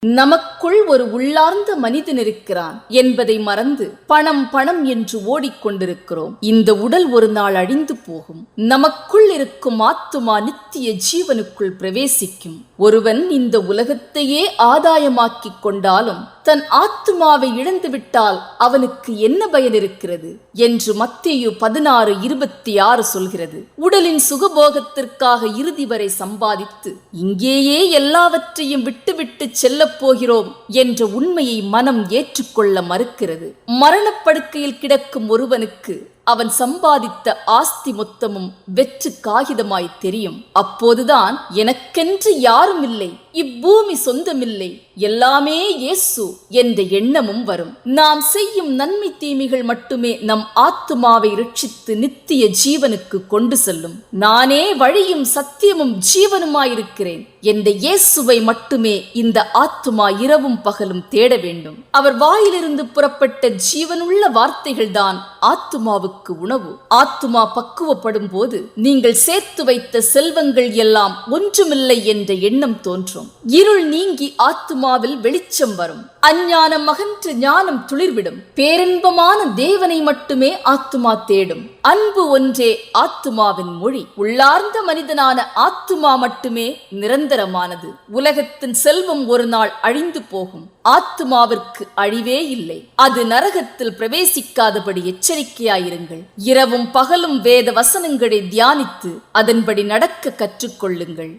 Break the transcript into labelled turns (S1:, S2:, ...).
S1: நமக்குள் ஒரு உள்ளார்ந்த மனிதன் இருக்கிறான் என்பதை மறந்து பணம் பணம் என்று ஓடிக்கொண்டிருக்கிறோம். இந்த உடல் ஒரு நாள் அழிந்து போகும். நமக்குள் இருக்கும் ஆத்துமா நித்திய ஜீவனுக்குள் பிரவேசிக்கும். ஒருவன் இந்த உலகத்தையே ஆதாயமாக்கிக் கொண்டாலும் தன் ஆத்துமாவை இழந்துவிட்டால் அவனுக்கு என்ன பயன் இருக்கிறது என்று மத்தேயு 16:26 சொல்கிறது. உடலின் சுகபோகத்திற்காக இறுதி வரை சம்பாதித்து இங்கேயே எல்லாவற்றையும் விட்டுவிட்டு செல்ல போகிறோம் என்ற உண்மையை மனம் ஏற்றுக்கொள்ள மறுக்கிறது. மரணப்படுக்கையில் கிடக்கும் ஒருவனுக்கு அவன் சம்பாதித்த ஆஸ்தி மொத்தமும் வெற்று காகிதமாய் தெரியும். அப்போதுதான் எனக்கென்று யாரும் இல்லை, இப்பூமி சொந்தமில்லை, எல்லாமே இயேசு என்ற எண்ணமும் வரும். நாம் செய்யும் நன்மை தீமைகள் மட்டுமே நம் ஆத்துமாவை ரட்சித்து நித்திய ஜீவனுக்கு கொண்டு செல்லும். நானே வழியும் சத்தியமும் ஜீவனுமாயிருக்கிறேன் என்ற இயேசுவை மட்டுமே இந்த ஆத்துமா இரவும் பகலும் தேட வேண்டும். அவர் வாயிலிருந்து புறப்பட்ட ஜீவனுள்ள வார்த்தைகள்தான் ஆத்துமாவுக்கு உணவு. ஆத்துமா பக்குவப்படும் போது நீங்கள் சேர்த்து வைத்த செல்வங்கள் எல்லாம் ஒன்றுமில்லை என்ற எண்ணம் தோன்றும். இருள் நீங்கி ஆத்துமாவில் வெளிச்சம் வரும். அஞ்ஞானம் அகன்று ஞானம் துளிர்விடும். பேரின்பமான தேவனை மட்டுமே ஆத்துமா தேடும். அன்பு ஒன்றே ஆத்துமாவின் மொழி. உள்ளார்ந்த மனிதனான ஆத்துமா மட்டுமே நிரந்தரமானது. உலகத்தின் செல்வம் ஒரு நாள் அழிந்து போகும். ஆத்துமாவிற்கு அழிவே இல்லை. அது நரகத்தில் பிரவேசிக்காதபடி எச்சரிக்கையாயிருங்கள். இரவும் பகலும் வேத வசனங்களை தியானித்து அதன்படி நடக்க கற்றுக்கொள்ளுங்கள்.